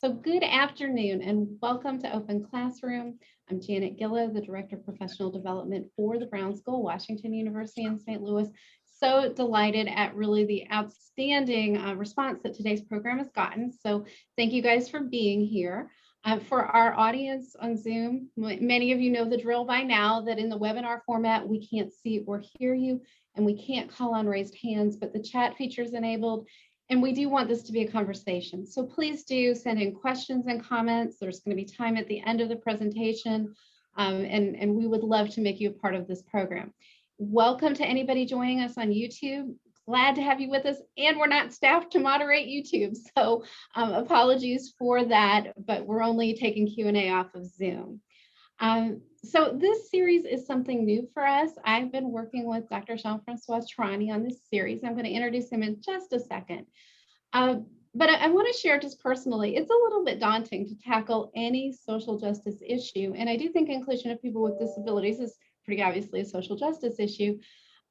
So good afternoon and welcome to Open Classroom. I'm Janet Gillow, the Director of Professional Development for the Brown School, Washington University in St. Louis. So delighted at really the outstanding response that today's program has gotten. So thank you guys for being here. For our audience on Zoom, many of you know the drill by now that in the webinar format, we can't see or hear you and we can't call on raised hands, but the chat feature is enabled. And we do want this to be a conversation. So please do send in questions and comments. There's going to be time at the end of the presentation, and we would love to make you a part of this program. Welcome to anybody joining us on YouTube. Glad to have you with us. And we're not staffed to moderate YouTube, so apologies for that, but we're only taking Q&A off of Zoom. So this series is something new for us. I've been working with Dr. Jean-Francois Trani on this series. I'm going to introduce him in just a second. But I want to share just personally, it's a little bit daunting to tackle any social justice issue. And I do think inclusion of people with disabilities is pretty obviously a social justice issue.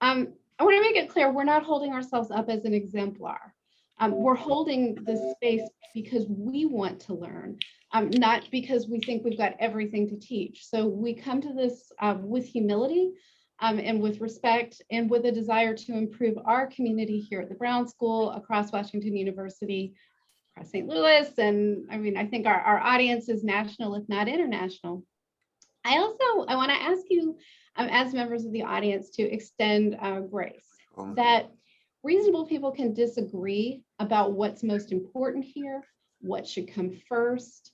I want to make it clear, we're not holding ourselves up as an exemplar. We're holding this space because we want to learn. Not because we think we've got everything to teach. So we come to this with humility and with respect and with a desire to improve our community here at the Brown School, across Washington University, across St. Louis. And I mean, I think our audience is national, if not international. I want to ask you as members of the audience to extend grace, that reasonable people can disagree about what's most important here, what should come first.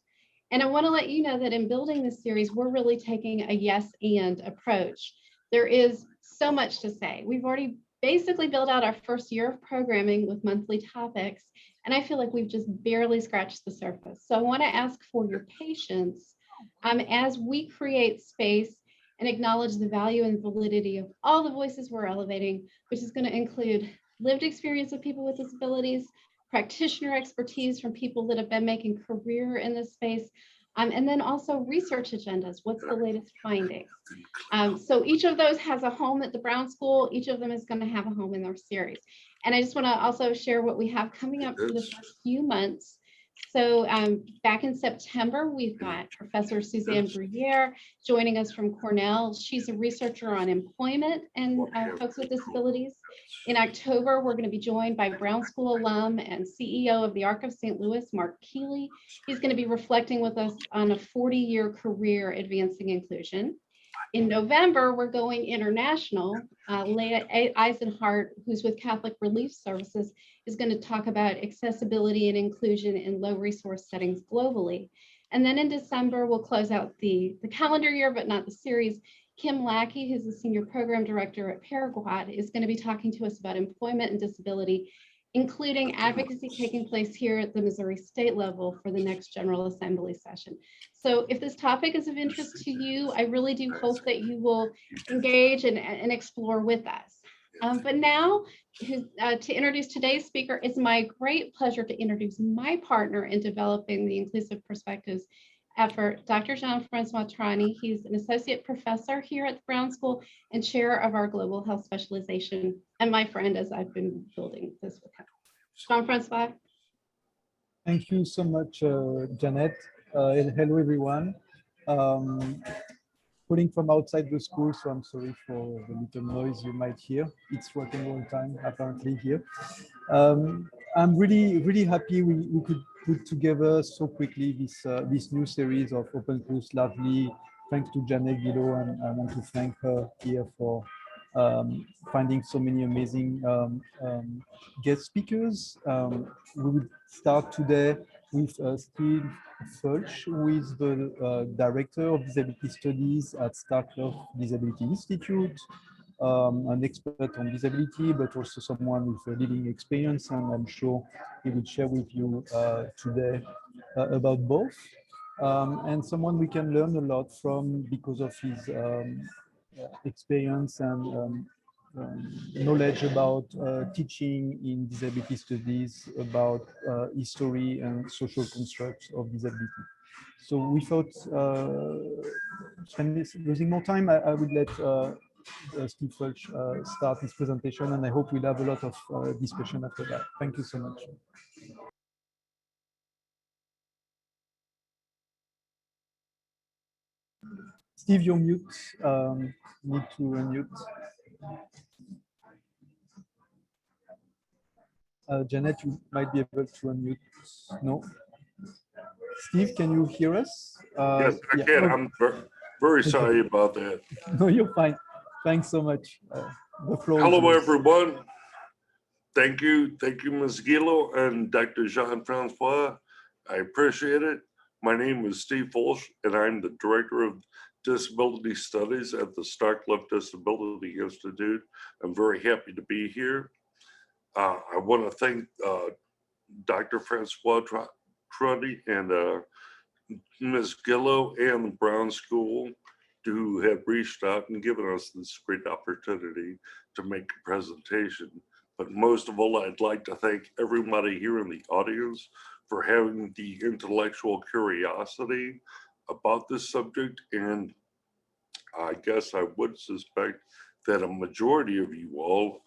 And I want to let you know that in building this series, we're really taking a yes and approach. There is so much to say. We've already basically built out our first year of programming with monthly topics, and I feel like we've just barely scratched the surface. So I want to ask for your patience as we create space and acknowledge the value and validity of all the voices we're elevating, which is going to include lived experience of people with disabilities, practitioner expertise from people that have been making career in this space, and then also research agendas. What's the latest findings? So each of those has a home at the Brown School. Each of them is going to have a home in our series. And I just want to also share what we have coming up for the first few months. So back in September, we've got Professor Suzanne Bruyere joining us from Cornell. She's a researcher on employment and folks with disabilities. In October, we're going to be joined by Brown School alum and CEO of the Arc of St. Louis, Mark Keeley. He's going to be reflecting with us on a 40-year career advancing inclusion. In November, we're going international. Leah Eisenhart, who's with Catholic Relief Services, is going to talk about accessibility and inclusion in low resource settings globally. And then in December, we'll close out the calendar year, but not the series. Kim Lackey, who's the Senior Program Director at Paraguay, is going to be talking to us about employment and disability, including advocacy taking place here at the Missouri state level for the next General Assembly session. So if this topic is of interest to you, I really do hope that you will engage and explore with us. But now, to introduce today's speaker, it's my great pleasure to introduce my partner in developing the Inclusive Perspectives effort, Dr. Jean-Francois Trani. He's an associate professor here at the Brown School and chair of our global health specialization, and my friend as I've been building this with him. Jean-Francois. Thank you so much, Janet. Hello, everyone. Calling from outside the school, so I'm sorry for the little noise you might hear. It's working all the time, apparently, here. I'm really happy we could put together so quickly this new series of Open Close Lovely. Thanks to Janet Gillow, and I want to thank her here for finding so many amazing guest speakers. We will start today with Steve Foelsch, who is the Director of Disability Studies at Starkloff Disability Institute, an expert on disability, but also someone with a living experience, and I'm sure he will share with you today about both. And someone we can learn a lot from because of his experience and knowledge about teaching in disability studies, about history and social constructs of disability. So without losing more time, I would let Steve Foelsch start his presentation, and I hope we'll have a lot of discussion after that. Thank you so much. Steve, you're mute. Need to unmute. Janet, you might be able to unmute. No. Steve, can you hear us? Yes, I Yeah. can. No. I'm very sorry about that. No, you're fine. Thanks so much. The floor is Hello, yours. everyone. Thank you, Ms. Gillo and Dr. Jean-Francois. I appreciate it. My name is Steve Foelsch, and I'm the Director of Disability Studies at the Starkloff Disability Institute. I'm very happy to be here. I want to thank Dr. Francois Truddy and Ms. Gillo and the Brown School who have reached out and given us this great opportunity to make a presentation. But most of all, I'd like to thank everybody here in the audience for having the intellectual curiosity about this subject. And I guess I would suspect that a majority of you all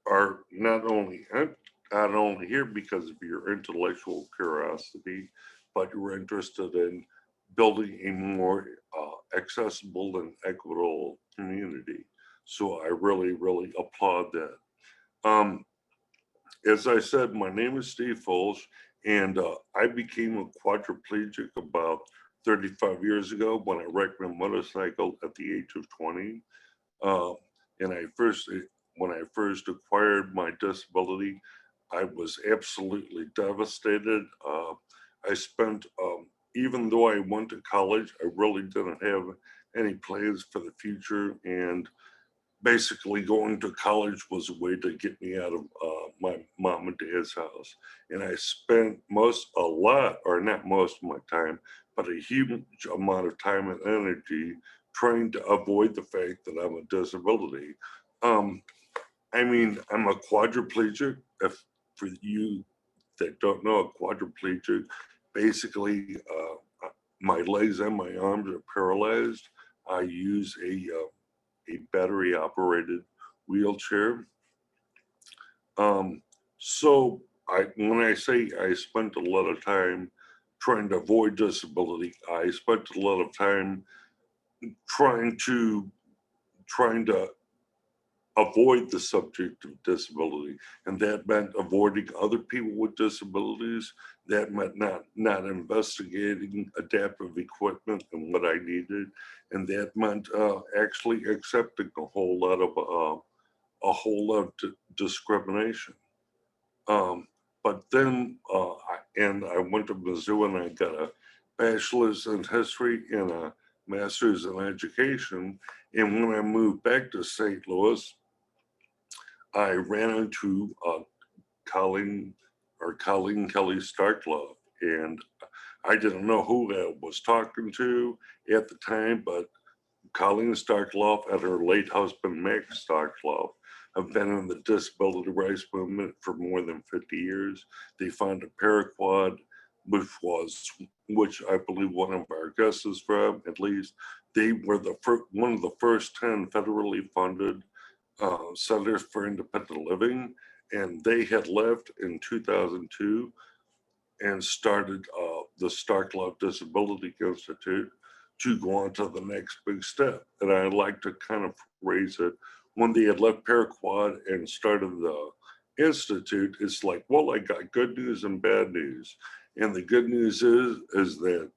are not only here because of your intellectual curiosity, but you're interested in building a more accessible and equitable community. So I really, really applaud that. As I said, my name is Steve Foelsch, and I became a quadriplegic about 35 years ago when I wrecked my motorcycle at the age of 20. And when I first acquired my disability, I was absolutely devastated. I spent, even though I went to college, I really didn't have any plans for the future. And basically going to college was a way to get me out of my mom and dad's house. And I spent a lot, or not most of my time, but a huge amount of time and energy trying to avoid the fact that I'm a disability. I mean, I'm a quadriplegic. If for you that don't know, a quadriplegic, basically my legs and my arms are paralyzed. I use a battery operated wheelchair. So when I say I spent a lot of time trying to avoid disability, I spent a lot of time trying to avoid the subject of disability. And that meant avoiding other people with disabilities. That meant not investigating adaptive equipment and what I needed. And that meant actually accepting a whole lot of discrimination. But then, I went to Mizzou and I got a bachelor's in history and a master's in education. And when I moved back to St. Louis, I ran into Colleen Kelly Starkloff, and I didn't know who I was talking to at the time, but Colleen Starkloff and her late husband, Max Starkloff, have been in the disability rights movement for more than 50 years. They founded Paraquad, which I believe one of our guests is from, at least. They were one of the first 10 federally funded Centers for Independent Living, and they had left in 2002 and started the Starkloff Disability Institute to go on to the next big step. And I like to kind of phrase it, when they had left Paraquad and started the Institute, it's like, well, I got good news and bad news. And the good news is that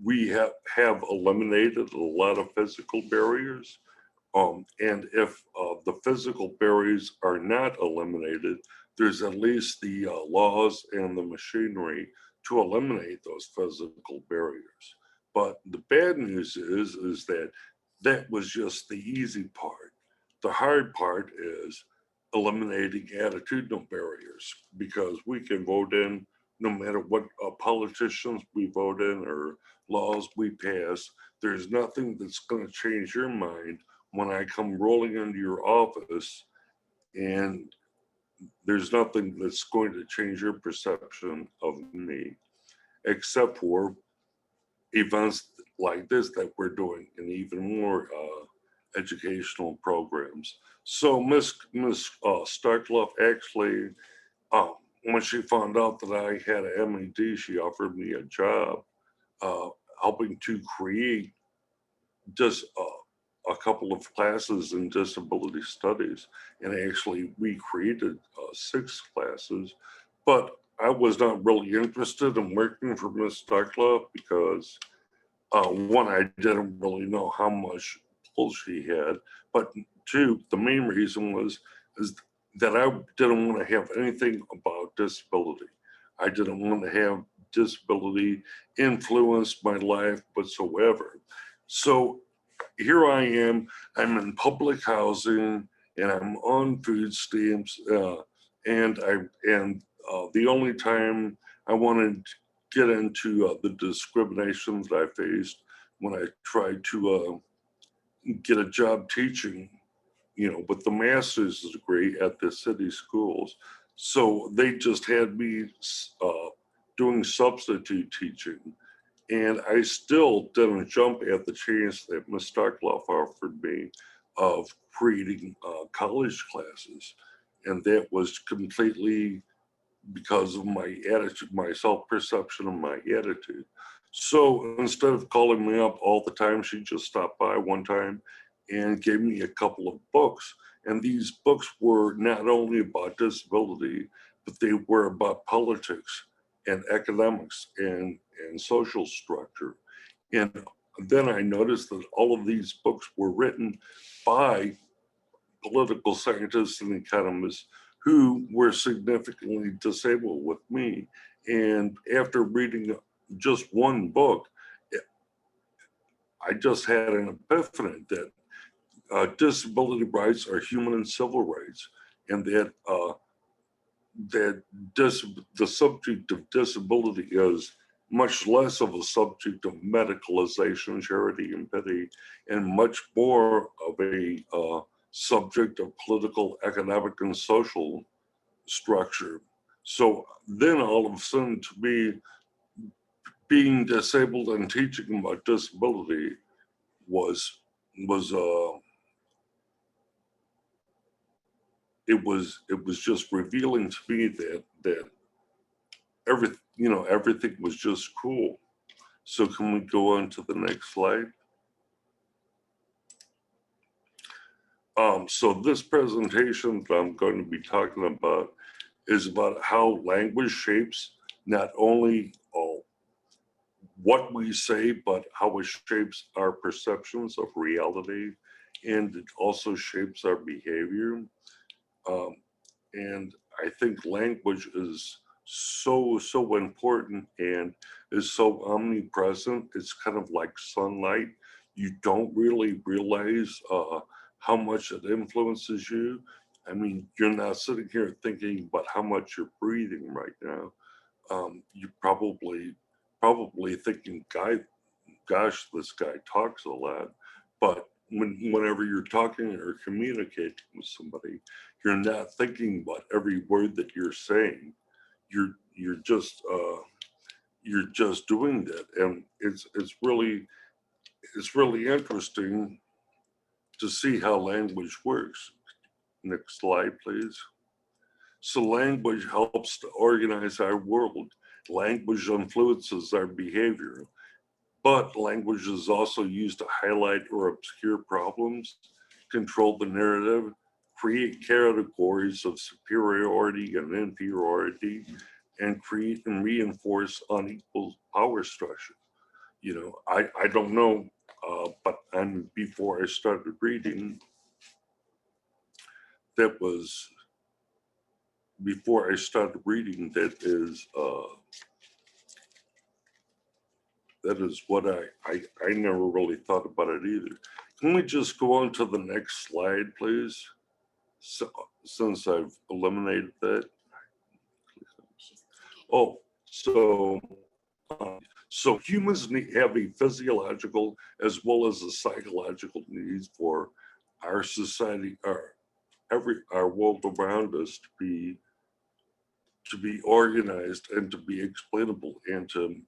we have eliminated a lot of physical barriers. And if the physical barriers are not eliminated, there's at least the laws and the machinery to eliminate those physical barriers. But the bad news is that was just the easy part. The hard part is eliminating attitudinal barriers, because we can vote in no matter what politicians we vote in or laws we pass. There's nothing that's going to change your mind when I come rolling into your office, and there's nothing that's going to change your perception of me, except for events like this that we're doing and even more educational programs. So Miss Starkloff actually, when she found out that I had an MED, she offered me a job helping to create just a couple of classes in disability studies, and actually we created 6 classes, but I was not really interested in working for Ms. Starkloff because one, I didn't really know how much pull she had, but 2, the main reason is that I didn't want to have anything about disability. I didn't want to have disability influence my life whatsoever. So here I am, I'm in public housing and I'm on food stamps, and the only time I wanted to get into the discrimination that I faced when I tried to get a job teaching, with the master's degree at the city schools. So they just had me doing substitute teaching. And I still didn't jump at the chance that Ms. Starkloff offered me of creating college classes. And that was completely because of my attitude, my self-perception and my attitude. So instead of calling me up all the time, she just stopped by one time and gave me a couple of books. And these books were not only about disability, but they were about politics and economics and social structure. And then I noticed that all of these books were written by political scientists and economists who were significantly disabled with me. And after reading just one book, I just had an epiphany that disability rights are human and civil rights, and that the subject of disability is much less of a subject of medicalization, charity, and pity, and much more of a subject of political, economic, and social structure. So then all of a sudden, to me, being disabled and teaching about disability was it was just revealing to me that everything was just cool. So can we go on to the next slide? So this presentation that I'm going to be talking about is about how language shapes not only what we say, but how it shapes our perceptions of reality, and it also shapes our behavior. And I think language is so important and is so omnipresent. It's kind of like sunlight. You don't really realize how much it influences you. I mean, you're not sitting here thinking about how much you're breathing right now. You're probably thinking, gosh, this guy talks a lot. But whenever you're talking or communicating with somebody, you're not thinking about every word that you're saying. You're just doing that, and it's really interesting to see how language works. Next slide, please. So language helps to organize our world. Language influences our behavior, but language is also used to highlight or obscure problems, control the narrative, create categories of superiority and inferiority, and create and reinforce unequal power structure. I don't know, but before I started reading, that was before I started reading, that is what I never really thought about it either. Can we just go on to the next slide, please? So, since I've eliminated that. Oh, so humans have a physiological as well as a psychological needs for our society, our world around us to be organized and to be explainable and to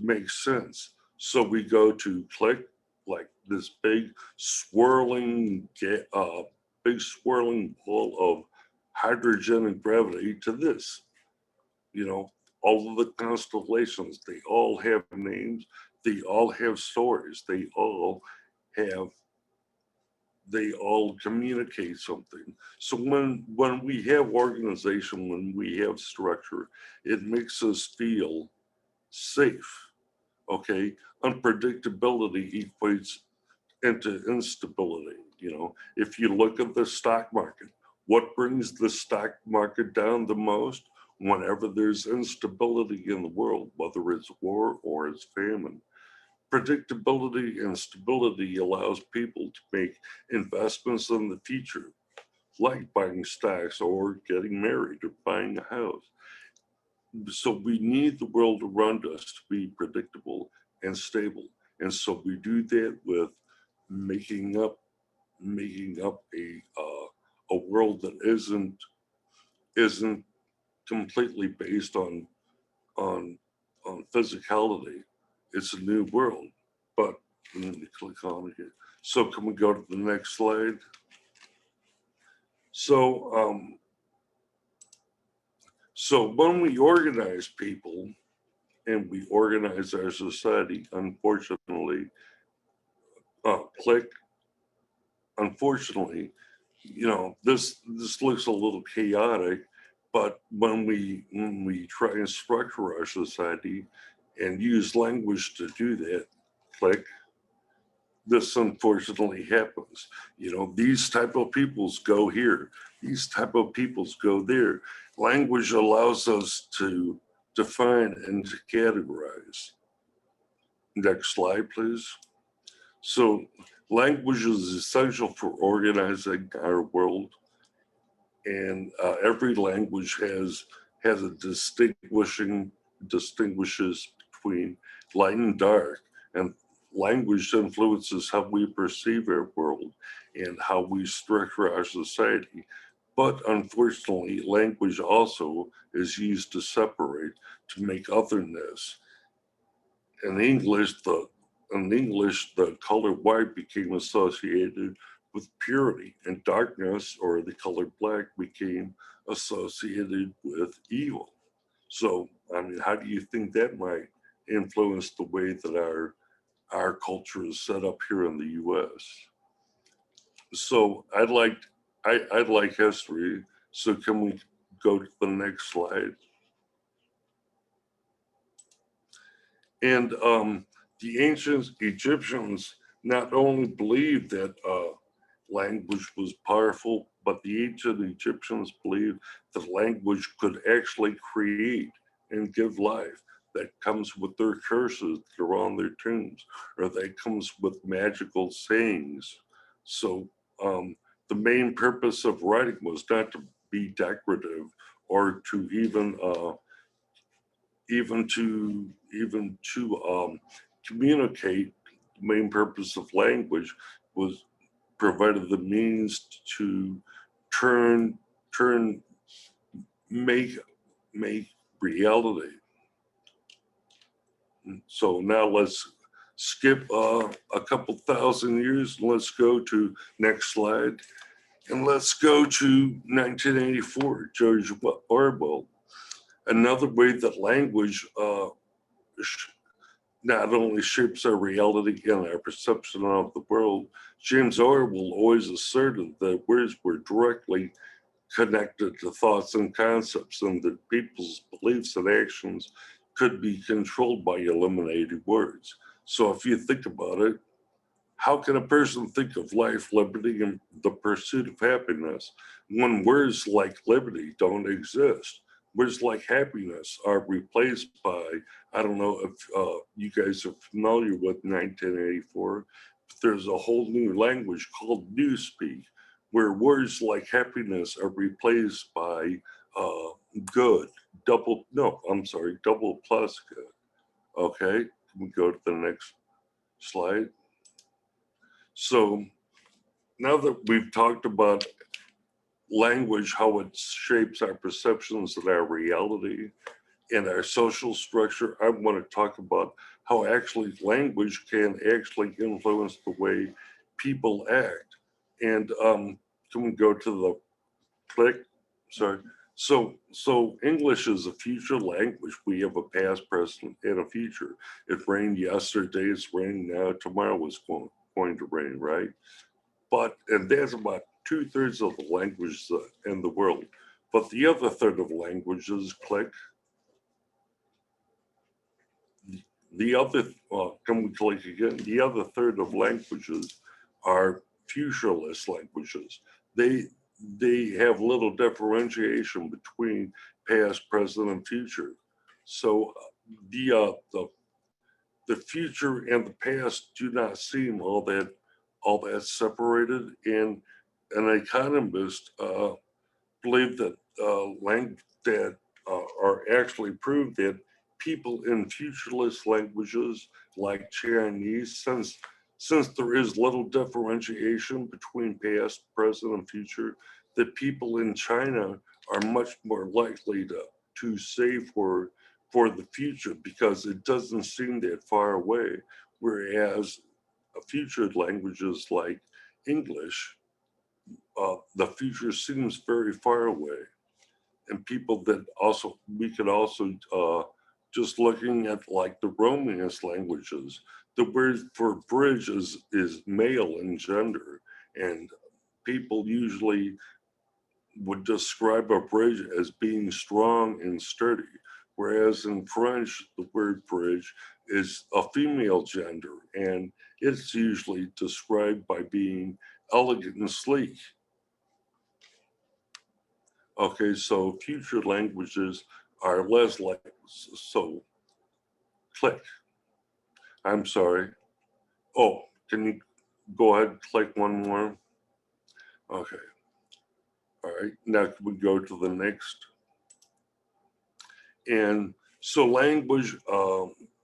make sense. So we go to click like this big swirling ball of hydrogen and gravity to this. all of the constellations, they all have names, they all have stories, they all communicate something. So when we have organization, when we have structure, it makes us feel safe. Okay, unpredictability equates into instability. You know, if you look at the stock market, what brings the stock market down the most? Whenever there's instability in the world, whether it's war or it's famine. Predictability and stability allows people to make investments in the future, like buying stocks or getting married or buying a house. So we need the world around us to be predictable and stable. And so we do that with making up a world that isn't completely based on physicality. It's a new world. But let me click on it. So can we go to the next slide? So when we organize people and we organize our society, unfortunately, unfortunately, you know, this looks a little chaotic, but when we try and structure our society and use language to do that, click, this unfortunately happens. You know, these type of peoples go here, these type of peoples go there. Language allows us to define and to categorize. Next slide, please. So language is essential for organizing our world, and every language has a distinguishes between light and dark, and language influences how we perceive our world and how we structure our society. But unfortunately, language also is used to separate, to make otherness. In English, the color white became associated with purity, and darkness, or the color black, became associated with evil. So, I mean, how do you think that might influence the way that our culture is set up here in the U.S.? So, I'd like history. So, can we go to the next slide? And the ancient Egyptians not only believed that language was powerful, but the ancient Egyptians believed that language could actually create and give life. That comes with their curses that are on their tombs, or that comes with magical sayings. So the main purpose of writing was not to be decorative or to even to communicate. The main purpose of language was provided the means to make reality. So now let's skip a couple thousand years. Let's go to next slide, and let's go to 1984, George Orwell. Another way that language not only shapes our reality and our perception of the world, James Orwell always asserted that words were directly connected to thoughts and concepts, and that people's beliefs and actions could be controlled by eliminating words. So if you think about it, how can a person think of life, liberty, and the pursuit of happiness when words like liberty don't exist? Words like happiness are replaced by, I don't know if you guys are familiar with 1984, but there's a whole new language called Newspeak, where words like happiness are replaced by good, double plus good. Okay, can we go to the next slide? So now that we've talked about language, how it shapes our perceptions of our reality and our social structure, I want to talk about how actually language can actually influence the way people act. And can we go to the click? Sorry. So English is a future language. We have a past, present, and a future. It rained yesterday, it's raining now, tomorrow is going to rain, right? And that's about 2/3 of the languages in the world. But the other third of languages, click, the other, can we click again? The other third of languages are futureless languages. They have little differentiation between past, present, and future. So the future and the past do not seem all that separated. And an economist believe that are actually proved that people in futureless languages like Chinese, since there is little differentiation between past, present, and future, that people in China are much more likely to save for the future because it doesn't seem that far away. Whereas future languages like English, the future seems very far away. And people that also, we could also, just looking at like the Romance languages, the word for bridge is male in gender. And people usually would describe a bridge as being strong and sturdy. Whereas in French, the word bridge is a female gender, and it's usually described by being elegant and sleek. Okay, so future languages are less like, so click. I'm sorry. Oh, can you go ahead and click one more? Okay. All right, now can we go to the next? And so language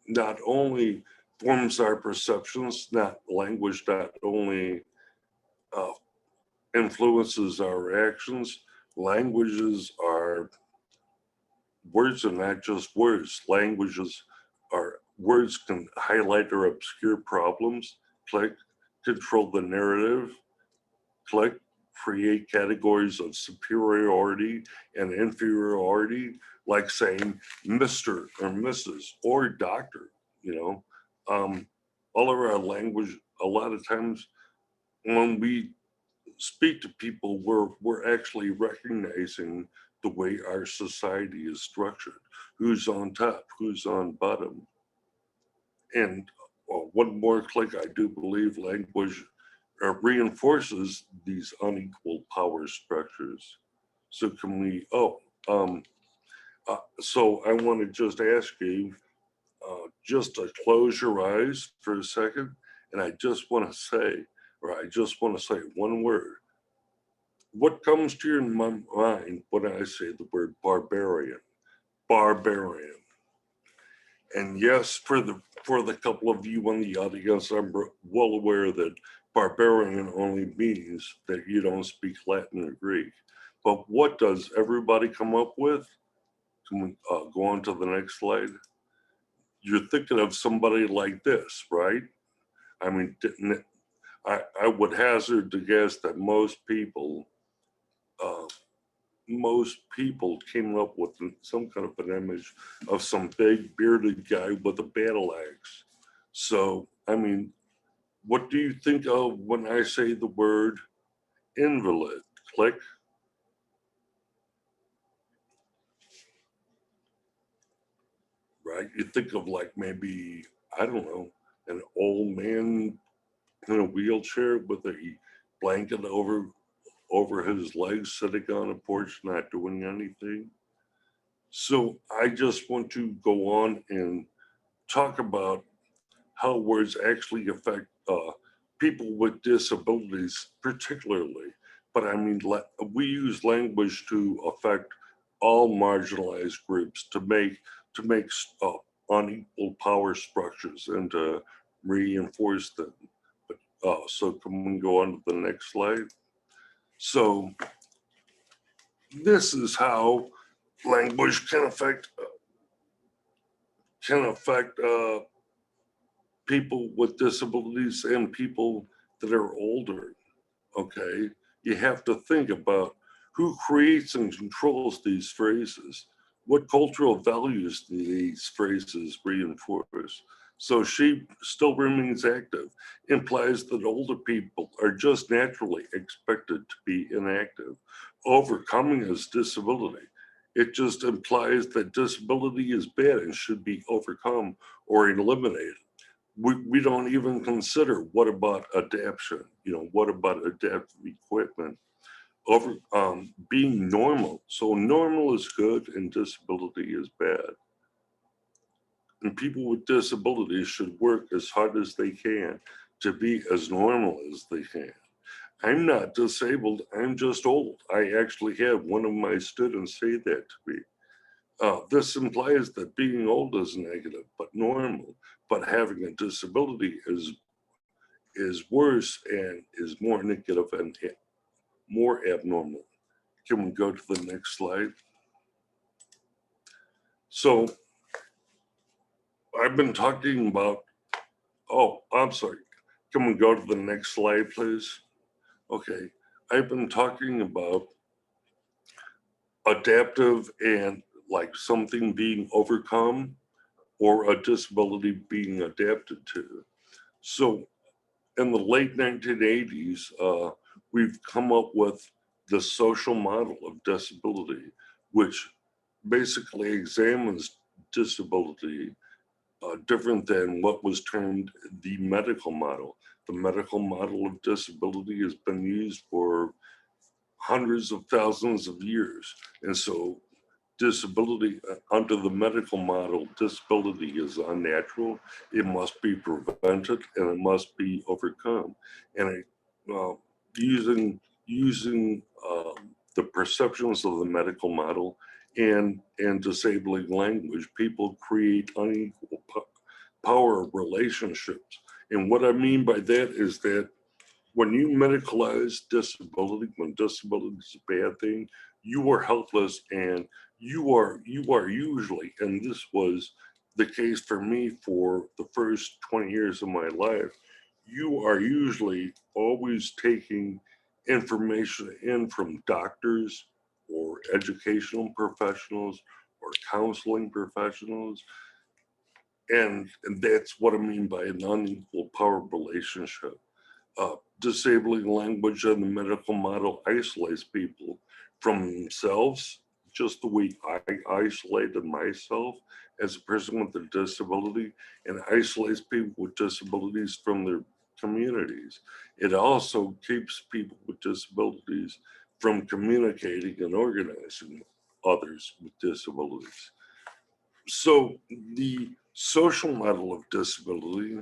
not only forms our perceptions, language not only uh, influences our actions, languages are, words are not just words. Words can highlight or obscure problems, click, control the narrative, click, create categories of superiority and inferiority, like saying Mr. or Mrs. or Doctor, you know. All of our language, a lot of times when we speak to people, we're actually recognizing the way our society is structured, who's on top, who's on bottom. And one more click, I do believe language reinforces these unequal power structures. So can we, so I want to just ask you just to close your eyes for a second. And I just want to say one word. What comes to your mind when I say the word barbarian? Barbarian. And yes, for the couple of you in the audience, I'm well aware that barbarian only means that you don't speak Latin or Greek. But what does everybody come up with? Can we go on to the next slide? You're thinking of somebody like this, right? I mean, I would hazard to guess that uh, most people came up with some kind of an image of some big bearded guy with a battle axe. So, I mean, what do you think of when I say the word invalid? Click. Right? You think of like maybe, I don't know, an old man in a wheelchair with a blanket over his legs, sitting on a porch, not doing anything. So I just want to go on and talk about how words actually affect people with disabilities, particularly. But I mean, we use language to affect all marginalized groups to make unequal power structures and to reinforce them. But so can we go on to the next slide? So this is how language can affect people with disabilities and people that are older. Okay, you have to think about Who creates and controls these phrases? What cultural values do these phrases reinforce? So she still remains active, implies that older people are just naturally expected to be inactive. Overcoming is disability. It just implies that disability is bad and should be overcome or eliminated. We don't even consider what about adaptation? What about adaptive equipment? Being normal. So normal is good and disability is bad. And people with disabilities should work as hard as they can to be as normal as they can. I'm not disabled, I'm just old. I actually had one of my students say that to me. This implies that being old is negative, but normal, but having a disability is worse and is more negative and more abnormal. Can we go to the next slide? So I've been talking about, oh, I'm sorry. Can we go to the next slide, please? Okay, I've been talking about adaptive and like something being overcome or a disability being adapted to. So in the late 1980s, we've come up with the social model of disability, which basically examines disability different than what was termed the medical model. The medical model of disability has been used for hundreds of thousands of years. And so disability under the medical model, disability is unnatural. It must be prevented and it must be overcome. And using the perceptions of the medical model and disabling language, people create unequal power relationships. And what I mean by that is that when you medicalize disability, when disability is a bad thing, you are helpless and you are usually, and this was the case for me for the first 20 years of my life, you are usually always taking information in from doctors or educational professionals or counseling professionals. And that's what I mean by an unequal power relationship. Disabling language in the medical model isolates people from themselves, just the way I isolated myself as a person with a disability, and isolates people with disabilities from their communities. It also keeps people with disabilities from communicating and organizing others with disabilities. So the social model of disability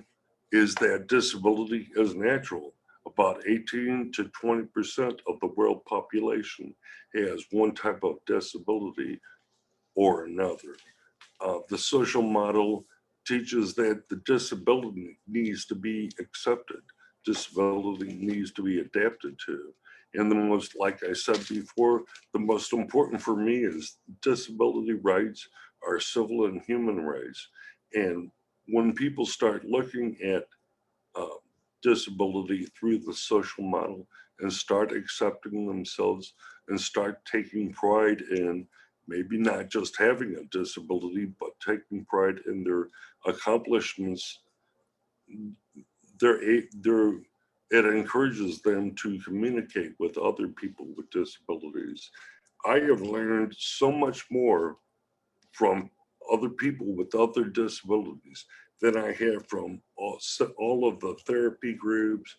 is that disability is natural. About 18 to 20% of the world population has one type of disability or another. The social model teaches that the disability needs to be accepted. Disability needs to be adapted to. And the most, like I said before, the most important for me is disability rights are civil and human rights. And when people start looking at uh, disability through the social model and start accepting themselves and start taking pride in maybe not just having a disability, but taking pride in their accomplishments, it encourages them to communicate with other people with disabilities. I have learned so much more from other people with other disabilities than I have from all of the therapy groups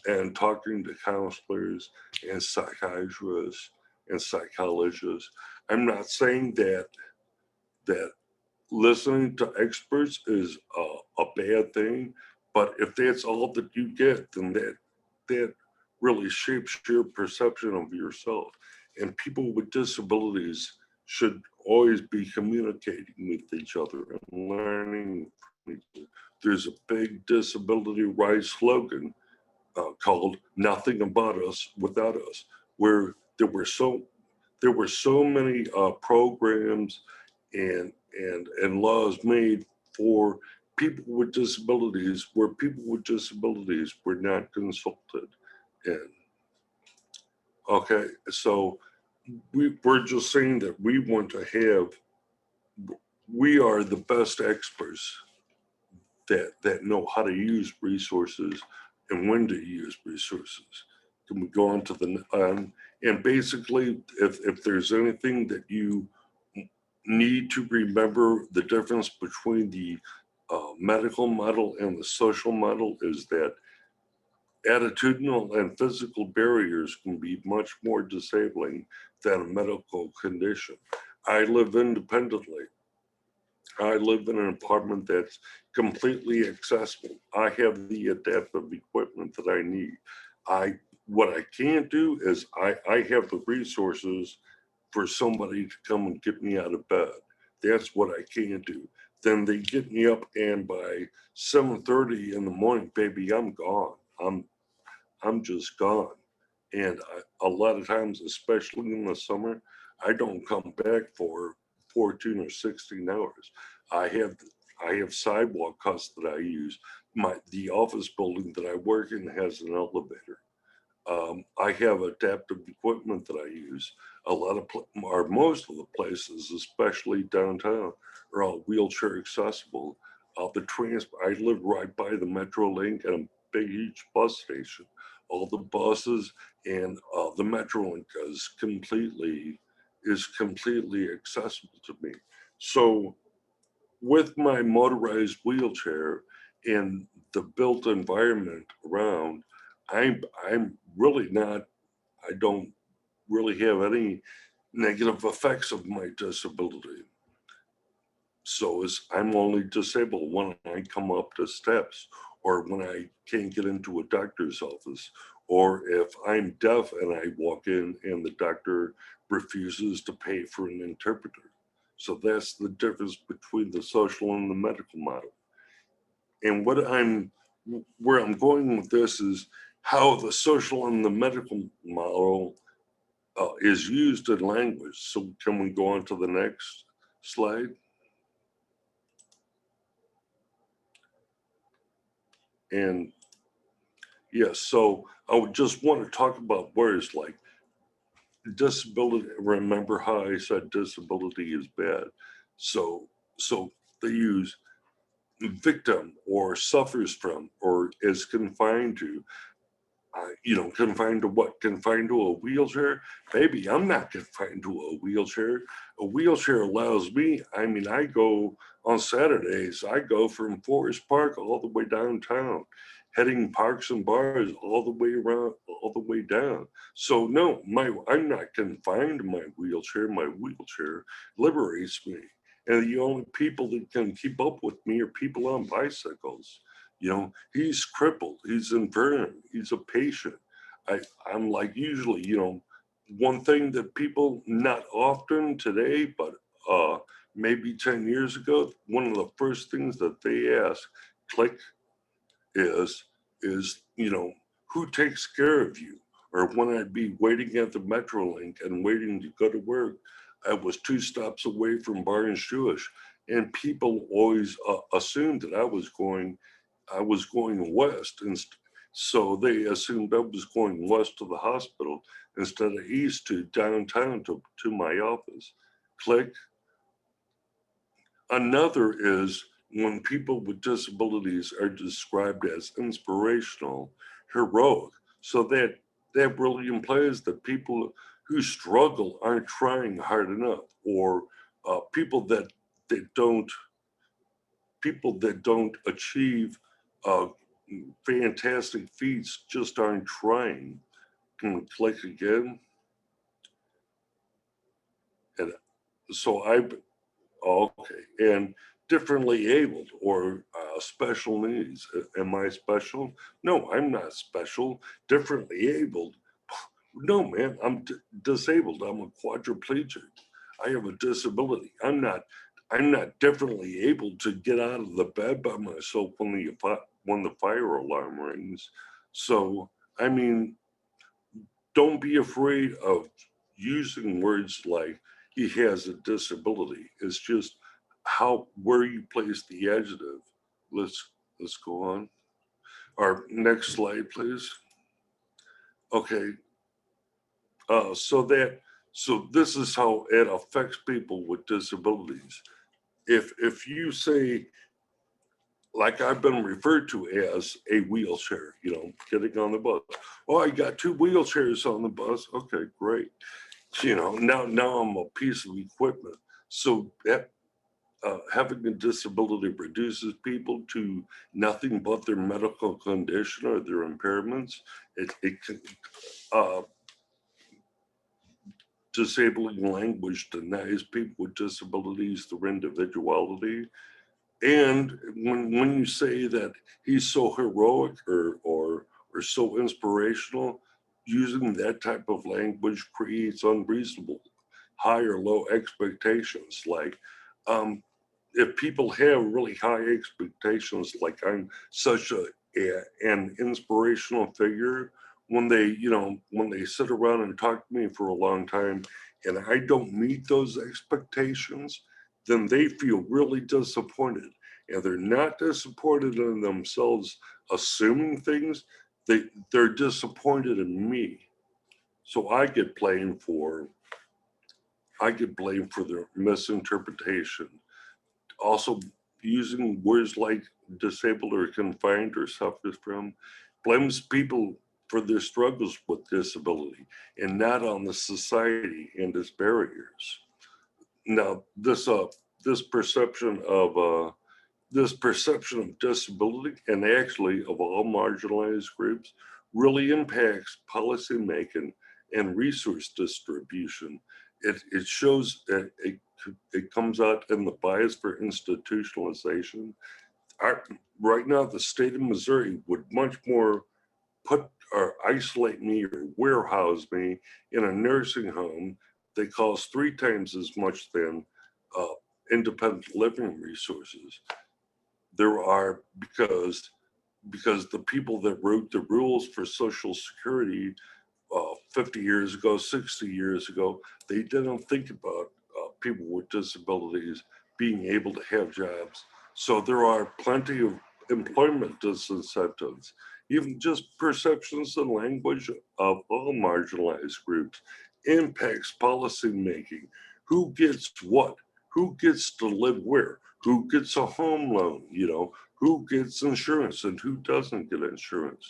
and talking to counselors and psychiatrists and psychologists. I'm not saying that listening to experts is a bad thing, but if that's all that you get, then that really shapes your perception of yourself. And people with disabilities should always be communicating with each other and learning from each other. There's a big disability rights slogan called "Nothing About Us Without Us," where there were so many programs and laws made for people with disabilities where people with disabilities were not consulted. And Okay, so we're just saying that we want to have, we are the best experts that know how to use resources and when to use resources. Can we go on to the, and basically, if there's anything that you need to remember, the difference between the medical model and the social model is that attitudinal and physical barriers can be much more disabling than a medical condition. I live independently. I live in an apartment that's completely accessible. I have the adaptive equipment that I need. What I can't do is I have the resources for somebody to come and get me out of bed. That's what I can't do. Then they get me up, and by 7:30 in the morning, baby, I'm gone. I'm just gone. And a lot of times, especially in the summer, I don't come back for 14 or 16 hours. I have I have sidewalk cuts that I use. The office building that I work in has an elevator. I have adaptive equipment that I use. A lot of, or most of the places, especially downtown, are all wheelchair accessible. I live right by the Metro Link and a big, huge bus station. All the buses and the Metro Link is completely accessible to me. So with my motorized wheelchair and the built environment around, I'm really not, I don't really have any negative effects of my disability. So I'm only disabled when I come up the steps, or when I can't get into a doctor's office, or if I'm deaf and I walk in and the doctor refuses to pay for an interpreter. So that's the difference between the social and the medical model. And where I'm going with this is how the social and the medical model is used in language. So can we go on to the next slide? And yes, so I would just want to talk about words like disability. Remember how I said disability is bad? So they use victim or suffers from or is confined to. Confined to what? Confined to a wheelchair? Baby, I'm not confined to a wheelchair. A wheelchair allows me, I go on Saturdays, I go from Forest Park all the way downtown, heading parks and bars all the way around, all the way down. So no, I'm not confined to my wheelchair. My wheelchair liberates me. And the only people that can keep up with me are people on bicycles. He's crippled, he's infirm, he's a patient. I'm like, usually, one thing that people, not often today, but maybe 10 years ago, one of the first things that they ask, click, is who takes care of you? Or when I'd be waiting at the Metrolink and waiting to go to work, I was 2 stops away from Barnes Jewish, and people always assumed that I was going west, and so they assumed I was going west to the hospital instead of east to downtown to my office. Click. Another is when people with disabilities are described as inspirational, heroic. So that really implies that people who struggle aren't trying hard enough, or people that don't achieve uh, fantastic feats just aren't trying. Can we click again? And so okay. And differently abled or special needs. Am I special? No, I'm not special. Differently abled. No, man, I'm disabled. I'm a quadriplegic. I have a disability. I'm not differently able to get out of the bed by myself when the fire alarm rings. So, I mean, don't be afraid of using words like he has a disability. It's just where you place the adjective. Let's go on. Our next slide, please. Okay. So this is how it affects people with disabilities. If you say, like I've been referred to as a wheelchair, getting on the bus. Oh, I got 2 wheelchairs on the bus. Okay, great. Now I'm a piece of equipment. So that, having a disability reduces people to nothing but their medical condition or their impairments. It can, disabling language denies people with disabilities their individuality. And when you say that he's so heroic or so inspirational, using that type of language creates unreasonable high or low expectations. Like, if people have really high expectations, like I'm such an inspirational figure, when they sit around and talk to me for a long time and I don't meet those expectations, then they feel really disappointed. And they're not disappointed in themselves assuming things, they're disappointed in me. So I get blamed for their misinterpretation. Also, using words like disabled or confined or suffers from blames people for their struggles with disability and not on the society and its barriers. Now, this perception of disability, and actually of all marginalized groups, really impacts policy making and resource distribution. It shows it comes out in the bias for institutionalization. Right now, the state of Missouri would much more put or isolate me or warehouse me in a nursing home that costs 3 times as much than uh, independent living resources. There are, because the people that wrote the rules for Social Security 50 years ago, 60 years ago, they didn't think about people with disabilities being able to have jobs. So there are plenty of employment disincentives, even just perceptions and language of all marginalized groups impacts policy making. Who gets what? Who gets to live where? Who gets a home loan? Who gets insurance and who doesn't get insurance?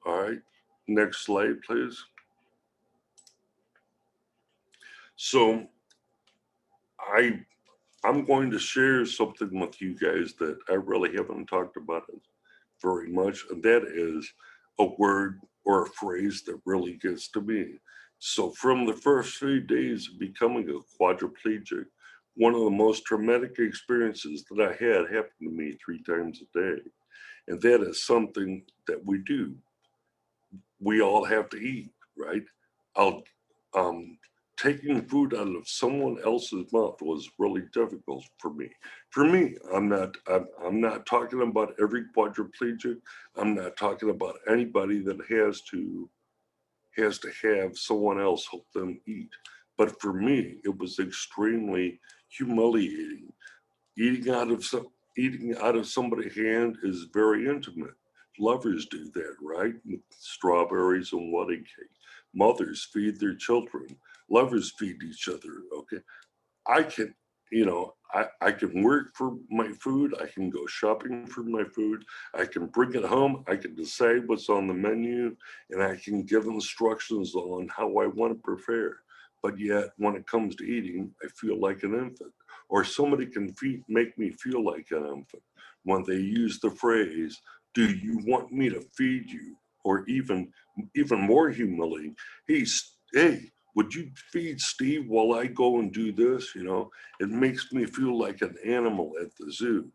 All right, next slide, please. So I'm going to share something with you guys that I really haven't talked about it very much, and that is a word or a phrase that really gets to me. So from the first few days of becoming a quadriplegic, one of the most traumatic experiences that I had happened to me 3 times a day. And that is something that we do. We all have to eat, right? I'll taking food out of someone else's mouth was really difficult for me. For me, I'm not talking about every quadriplegic. I'm not talking about anybody that has to have someone else help them eat. But for me, it was extremely humiliating. Eating out of somebody's hand is very intimate. Lovers do that, right? With strawberries and wedding cake. Mothers feed their children. Lovers feed each other. Okay, I can, I can work for my food. I can go shopping for my food. I can bring it home. I can decide what's on the menu, and I can give instructions on how I want to prepare. But yet, when it comes to eating, I feel like an infant, or somebody can make me feel like an infant when they use the phrase, "Do you want me to feed you?" Or even more humiliating, hey, would you feed Steve while I go and do this? It makes me feel like an animal at the zoo.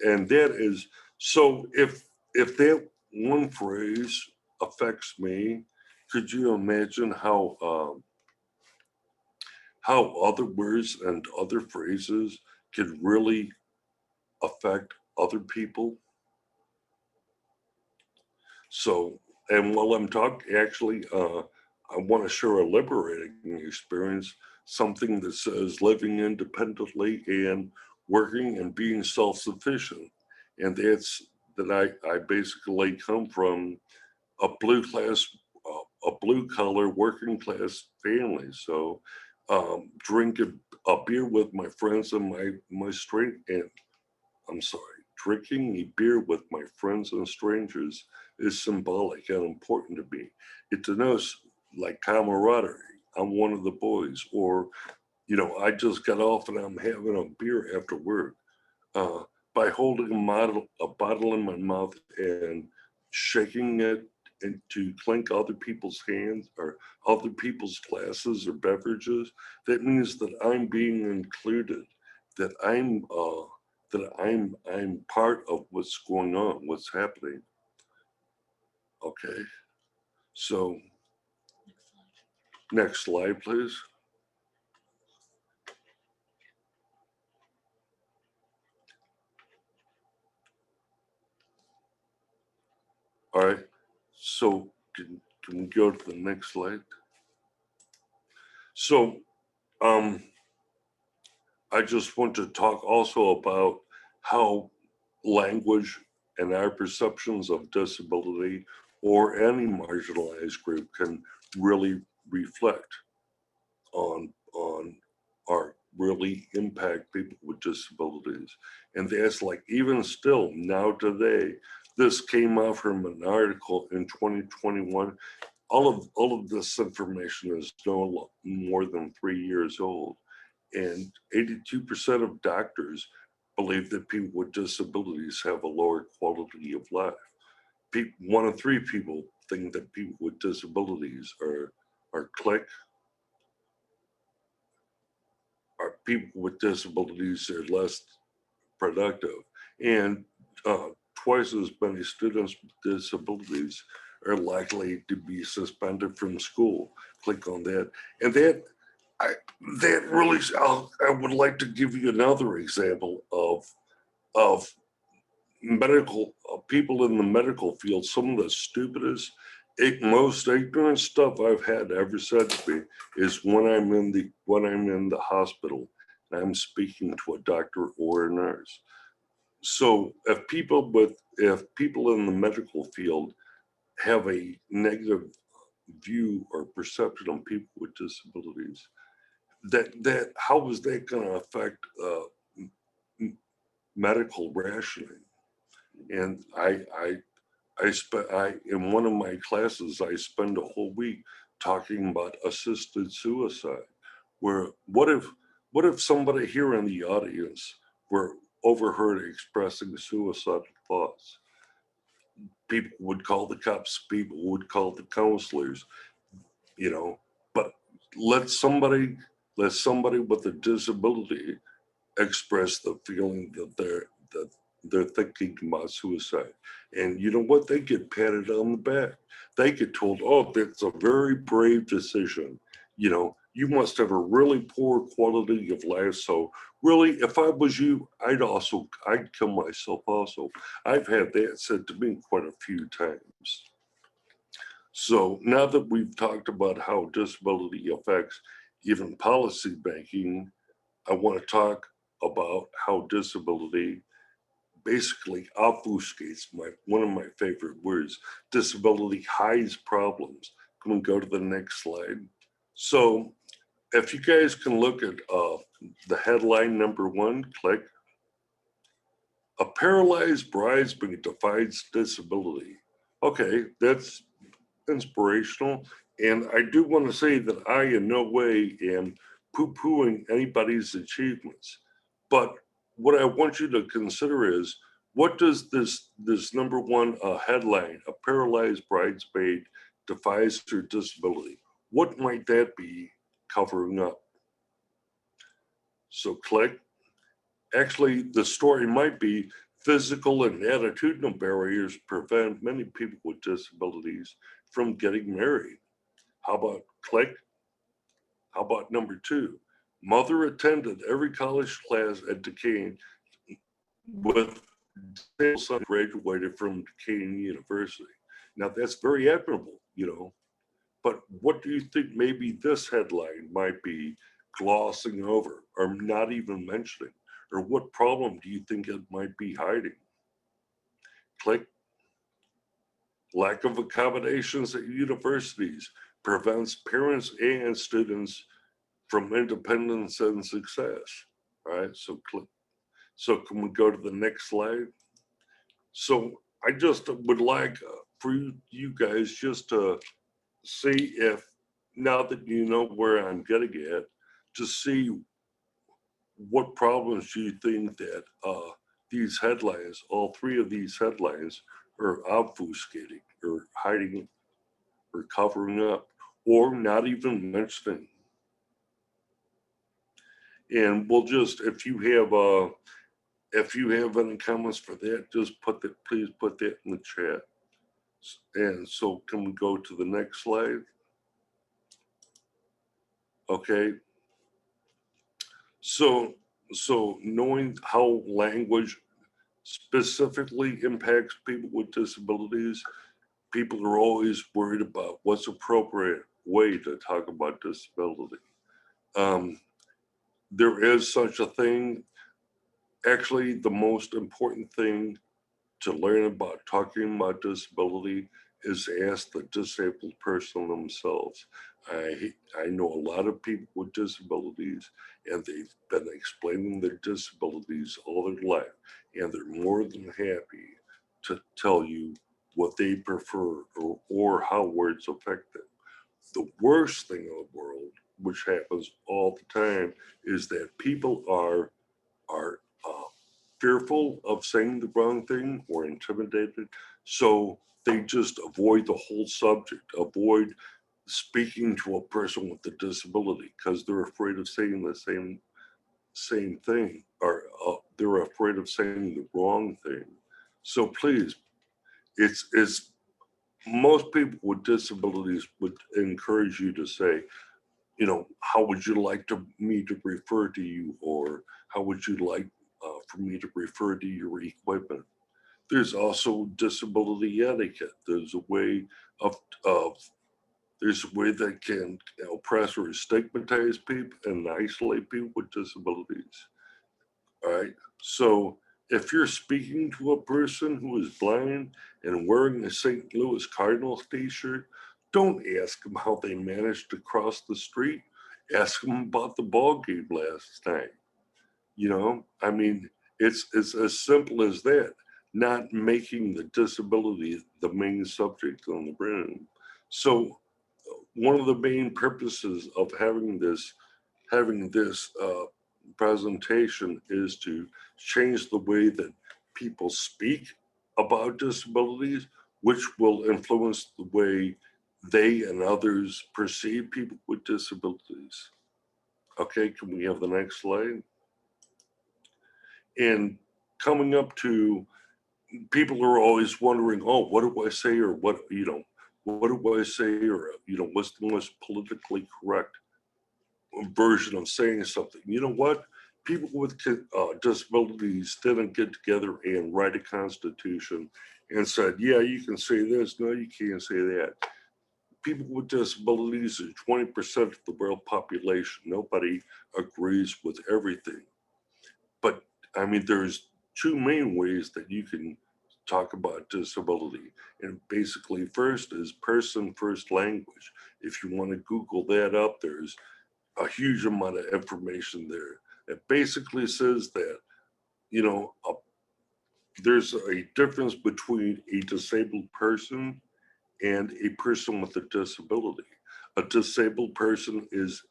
And that is, so if that one phrase affects me, could you imagine how other words and other phrases could really affect other people? So, and while I'm talking, actually, I want to share a liberating experience, something that says living independently and working and being self-sufficient. And that's that I basically come from a blue class, a blue collar working class family. So drinking a beer with my friends and drinking a beer with my friends and strangers is symbolic and important to me. It denotes like camaraderie. I'm one of the boys, or I just got off and I'm having a beer after work. By holding a bottle in my mouth and shaking it and to clink other people's hands or other people's glasses or beverages, that means that I'm being included, that I'm part of what's going on, what's happening. Okay, so next slide, please. All right, so can we go to the next slide? So I just want to talk also about how language and our perceptions of disability or any marginalized group can really reflect on or really impact people with disabilities. And that's like, even still now today, this came out from an article in 2021. All of this information is no more than 3 years old. And 82% of doctors believe that people with disabilities have a lower quality of life. 1 in 3 people think that people with disabilities are click, or people with disabilities are less productive. And twice as many students with disabilities are likely to be suspended from school. Click on that. And that really, I would like to give you another example of medical people in the medical field. Some of the stupidest, most ignorant stuff I've had ever said to me is when I'm in the hospital and I'm speaking to a doctor or a nurse. So if people in the medical field have a negative view or perception of people with disabilities, that how is that going to affect medical rationing? And I in one of my classes, I spend a whole week talking about assisted suicide. Where what if somebody here in the audience were overheard expressing suicidal thoughts? People would call the cops. People would call the counselors. But let somebody with a disability express the feeling that they're thinking about suicide. And you know what? They get patted on the back. They get told, oh, that's a very brave decision. You must have a really poor quality of life. So really, if I was you, I'd kill myself also. I've had that said to me quite a few times. So now that we've talked about how disability affects even policy making, I want to talk about how disability basically obfuscates one of my favorite words. Disability hides problems. Can we go to the next slide? So if you guys can look at the headline number 1, click. A paralyzed bridesmaid defies disability. Okay, that's inspirational. And I do want to say that I in no way am poo-pooing anybody's achievements. But what I want you to consider is, what does this number 1 headline, a paralyzed bridesmaid defies her disability, what might that be covering up? So click. Actually, the story might be physical and attitudinal barriers prevent many people with disabilities from getting married. How about click? How about number 2? Mother attended every college class at Duquesne with son graduated from Duquesne University. Now that's very admirable, but what do you think maybe this headline might be glossing over or not even mentioning? Or what problem do you think it might be hiding? Click. Lack of accommodations at universities prevents parents and students from independence and success. All right, so can we go to the next slide? So I just would like for you guys just to see if, now that you know where I'm getting at, to see what problems you think that these headlines, all three of these headlines, are obfuscating or hiding or covering up or not even mentioning. And we'll just, if you have any comments for that, just please put that in the chat. And so can we go to the next slide? Okay. So knowing how language specifically impacts people with disabilities, people are always worried about what's appropriate way to talk about disability. There is such a thing. Actually, the most important thing to learn about talking about disability is ask the disabled person themselves. I know a lot of people with disabilities, and they've been explaining their disabilities all their life, and they're more than happy to tell you what they prefer or how words affect them. The worst thing in the world, which happens all the time, is that people are fearful of saying the wrong thing or intimidated, so they just avoid the whole subject, avoid speaking to a person with a disability because they're afraid of saying the same thing, or they're afraid of saying the wrong thing. So please, it's most people with disabilities would encourage you to say, you know, how would you like me to refer to you, or how would you like for me to refer to your equipment? There's also disability etiquette. There's a way that can oppress or stigmatize people and isolate people with disabilities. All right. So if you're speaking to a person who is blind and wearing a St. Louis Cardinals t-shirt, don't ask them how they managed to cross the street. Ask them about the ball game last night. You know, I mean, it's as simple as that. Not making the disability the main subject on the room. So one of the main purposes of having this presentation is to change the way that people speak about disabilities, which will influence the way they and others perceive people with disabilities. Okay, can we have the next slide? And coming up to, people are always wondering, oh, what do I say, or what do I say, or what's the most politically correct version of saying something? You know what? People with disabilities didn't get together and write a constitution and said, yeah, you can say this, no, you can't say that. People with disabilities are 20% of the world population. Nobody agrees with everything. But I mean, there's two main ways that you can talk about disability. And basically, first is person first language. If you want to Google that up, there's a huge amount of information there. It basically says that, there's a difference between a disabled person and a person with a disability. A disabled person is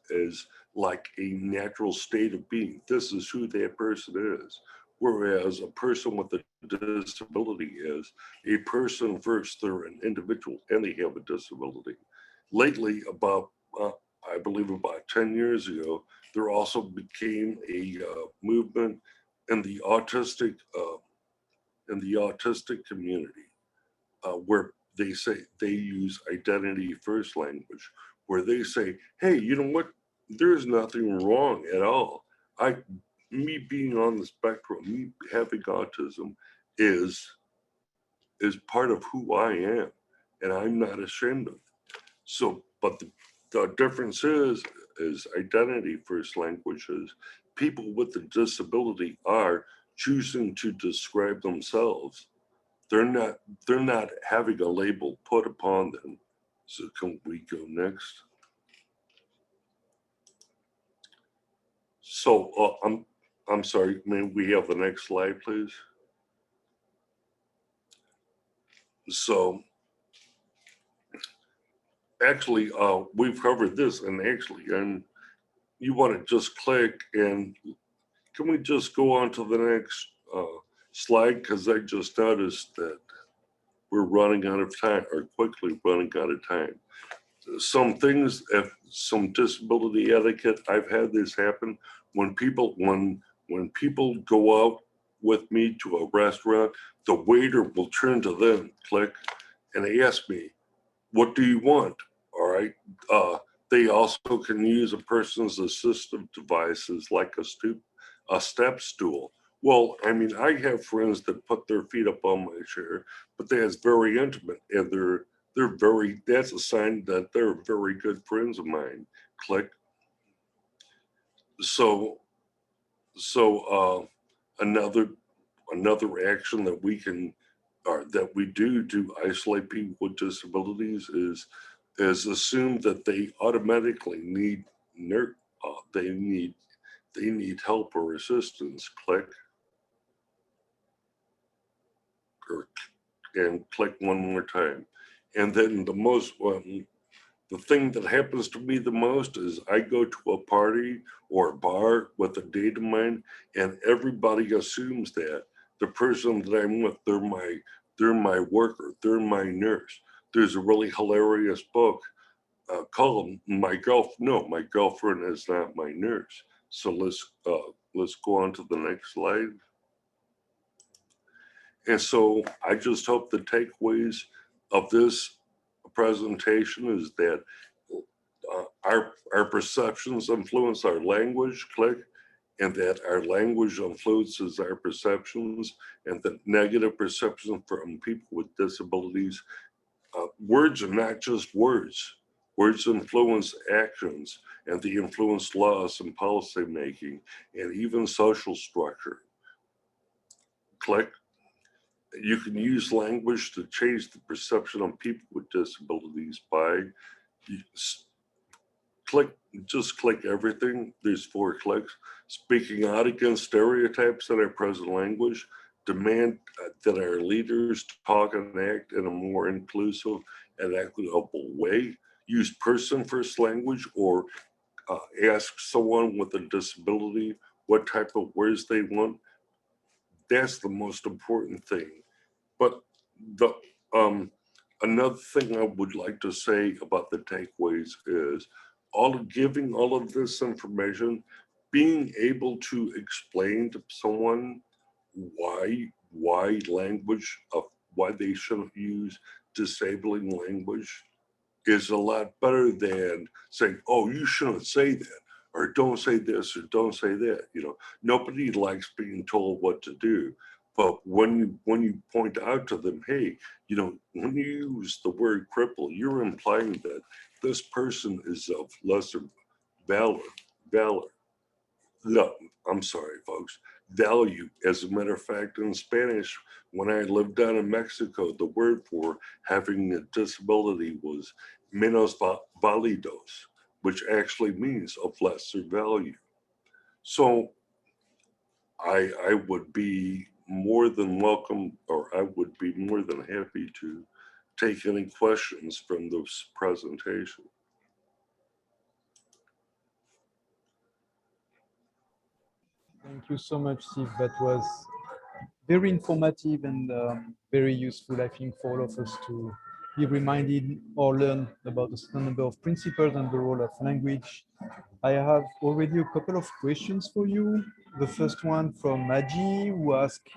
like a natural state of being. This is who that person is. Whereas a person with a disability is a person first. They're an individual and they have a disability. Lately, I believe about 10 years ago, there also became a movement in the autistic community, where they say they use identity first language, where they say, hey, you know what? There's nothing wrong at all. Me being on the spectrum, me having autism is part of who I am, and I'm not ashamed of it. So, but the difference is identity first language is people with a disability are choosing to describe themselves they're not having a label put upon them. So can we go next? So I'm sorry, may we have the next slide, please? So actually, we've covered this, and you want to just click, and can we just go on to the next slide? Because I just noticed that we're running out of time, or quickly running out of time. Some things, some disability etiquette, I've had this happen when people go out with me to a restaurant, the waiter will turn to them, click, and they ask me, what do you want? All right. They also can use a person's assistive devices like a step stool. Well, I mean, I have friends that put their feet up on my chair, but that's very intimate, and that's a sign that they're very good friends of mine. Click. So another action that we can, or that we do to isolate people with disabilities is assume that they automatically need they need help or assistance. Click, and click one more time. And then the thing that happens to me the most is I go to a party or a bar with a date of mine, and everybody assumes that the person that I'm with, they're my worker, they're my nurse. There's a really hilarious book called My Girlfriend is Not My Nurse. So let's go on to the next slide. And so I just hope the takeaways of this presentation is that our perceptions influence our language, click, and that our language influences our perceptions, and that negative perceptions from people with disabilities, words are not just words. Words influence actions, and they influence laws and policy making, and even social structure. Click. You can use language to change the perception of people with disabilities by just click everything. There's 4 clicks. Speaking out against stereotypes in our present language, demand that our leaders talk and act in a more inclusive and equitable way, use person-first language, or ask someone with a disability what type of words they want. That's the most important thing. But another thing I would like to say about the takeaways is giving all of this information, being able to explain to someone why they shouldn't use disabling language is a lot better than saying, oh, you shouldn't say that, or don't say this, or don't say that. Nobody likes being told what to do. But when you point out to them, hey, when you use the word cripple, you're implying that this person is of lesser valor. No, I'm sorry, folks. Value. As a matter of fact, in Spanish, when I lived down in Mexico, the word for having a disability was menos válidos, which actually means of lesser value. So I would be more than welcome, or I would be more than happy to take any questions from this presentation. Thank you so much, Steve. That was very informative and very useful, I think, for all of us to be reminded or learn about a certain number of principles and the role of language. I have already a couple of questions for you. The first one from Maji, who asked,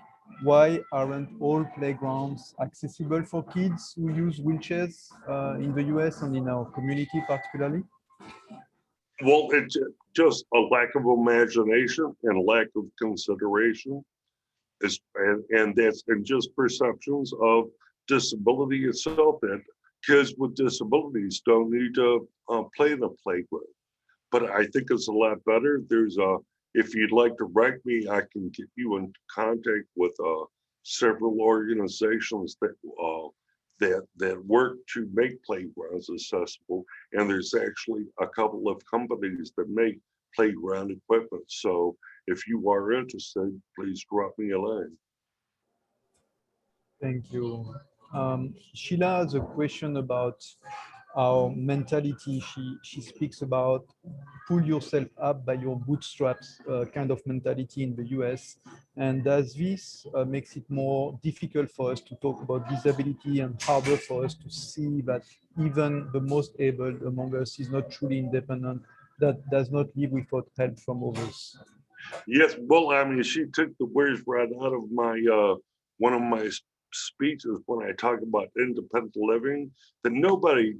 why aren't all playgrounds accessible for kids who use wheelchairs in the US and in our community particularly? Well, it's just a lack of imagination and a lack of consideration. And that's just perceptions of disability itself, that kids with disabilities don't need to play in a playground. But I think it's a lot better. If you'd like to write me, I can get you in contact with several organizations that work to make playgrounds accessible, and there's actually a couple of companies that make playground equipment. So if you are interested, please drop me a line. Thank you. Sheila has a question about our mentality. She speaks about pull yourself up by your bootstraps kind of mentality in the US. And does this makes it more difficult for us to talk about disability and harder for us to see that even the most able among us is not truly independent, that does not live without help from others? Yes, well, I mean, she took the words right out of my one of my speeches when I talk about independent living. That nobody,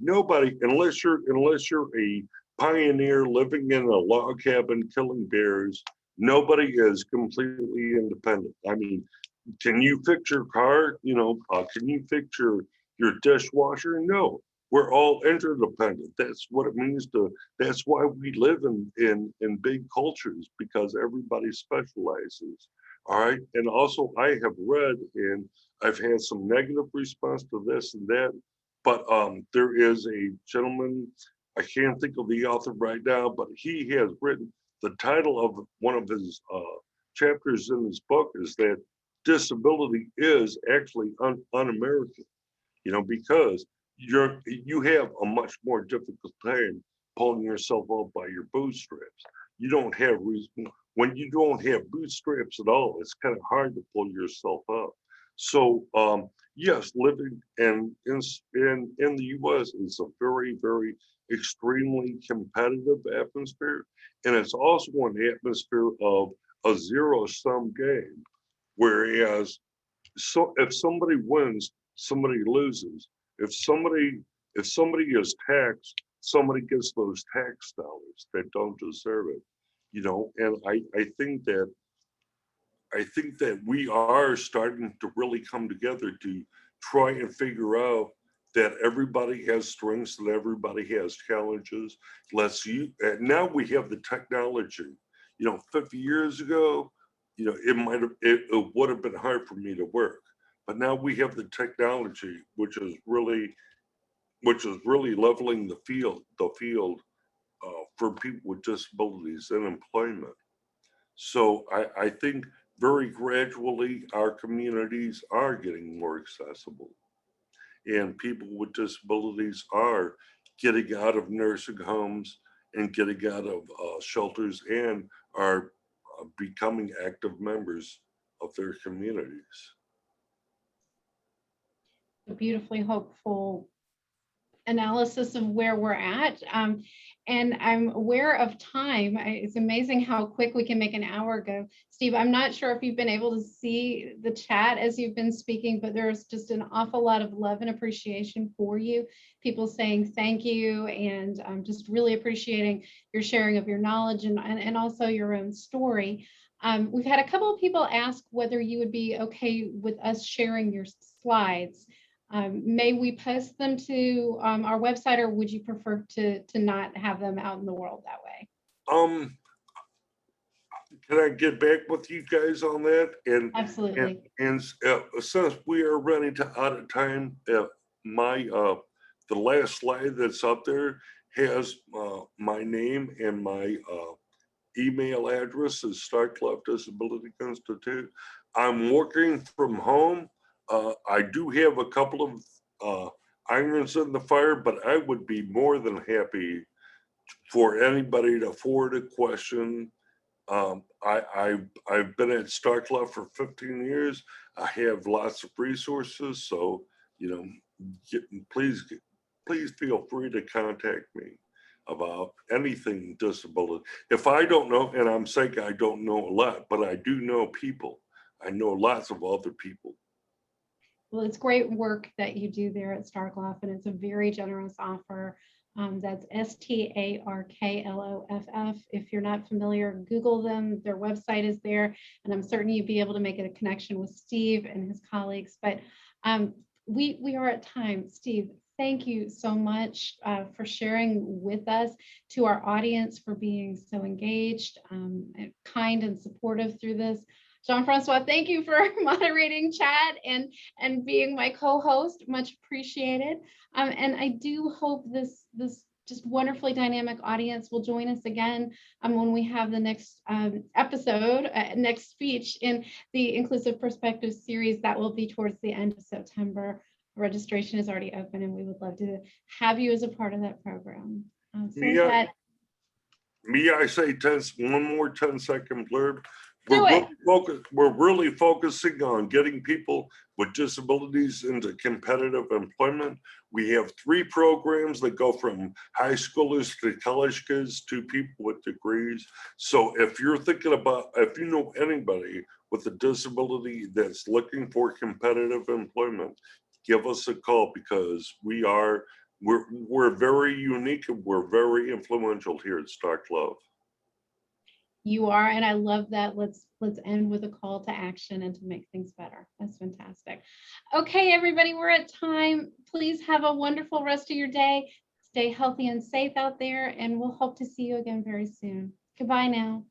unless you're a pioneer living in a log cabin killing bears, nobody is completely independent. I mean, can you fix your car? Can you fix your dishwasher? No, we're all interdependent. That's what it means to. That's why we live in big cultures, because everybody specializes. All right, and also I have read, and I've had some negative response to this and that, but there is a gentleman, I can't think of the author right now, but he has written, the title of one of his chapters in his book is that disability is actually un-American, because you have a much more difficult time pulling yourself up by your bootstraps. You don't have reason when you don't have bootstraps at all. It's kind of hard to pull yourself up. So yes, living in the U.S. is a very, very extremely competitive atmosphere, and it's also an atmosphere of a zero-sum game. Whereas, so if somebody wins, somebody loses. If somebody is taxed, somebody gets those tax dollars that don't deserve it. And I think that we are starting to really come together to try and figure out that everybody has strengths and everybody has challenges. Now we have the technology. 50 years ago, it would have been hard for me to work, but now we have the technology, which is really leveling the field for people with disabilities in employment. So I think very gradually our communities are getting more accessible, and people with disabilities are getting out of nursing homes and getting out of shelters and are becoming active members of their communities. A beautifully hopeful analysis of where we're at. And I'm aware of time. It's amazing how quick we can make an hour go. Steve, I'm not sure if you've been able to see the chat as you've been speaking, but there's just an awful lot of love and appreciation for you. People saying thank you, and just really appreciating your sharing of your knowledge and also your own story. We've had a couple of people ask whether you would be okay with us sharing your slides. May we post them to our website, or would you prefer to not have them out in the world that way? Can I get back with you guys on that? Absolutely. And since we are running out of time, the last slide that's up there has my name and my email address is Starkloff Disability Institute. I'm working from home. I do have a couple of irons in the fire, but I would be more than happy for anybody to forward a question. I've been at Starkloff for 15 years. I have lots of resources, so please feel free to contact me about anything disability. If I don't know, and I'm saying I don't know a lot, but I do know people. I know lots of other people. Well, it's great work that you do there at Starkloff, and it's a very generous offer. That's Starkloff. If you're not familiar, Google them. Their website is there, and I'm certain you'd be able to make a connection with Steve and his colleagues. But we are at time. Steve, thank you so much for sharing with us, to our audience for being so engaged, kind and supportive through this. Jean-Francois, thank you for moderating chat and being my co-host. Much appreciated. And I do hope this just wonderfully dynamic audience will join us again when we have the next episode, next speech in the Inclusive Perspectives series. That will be towards the end of September. Registration is already open, and we would love to have you as a part of that program. May I say one more 10-second blurb? Do We're really focusing on getting people with disabilities into competitive employment. We have 3 programs that go from high schoolers to college kids to people with degrees. So if you're thinking about, if you know anybody with a disability that's looking for competitive employment, give us a call, because we're very unique and we're very influential here at Starkloff. You are, and I love that. Let's end with a call to action and to make things better. That's fantastic. Okay, everybody, we're at time. Please have a wonderful rest of your day. Stay healthy and safe out there, and we'll hope to see you again very soon. Goodbye now.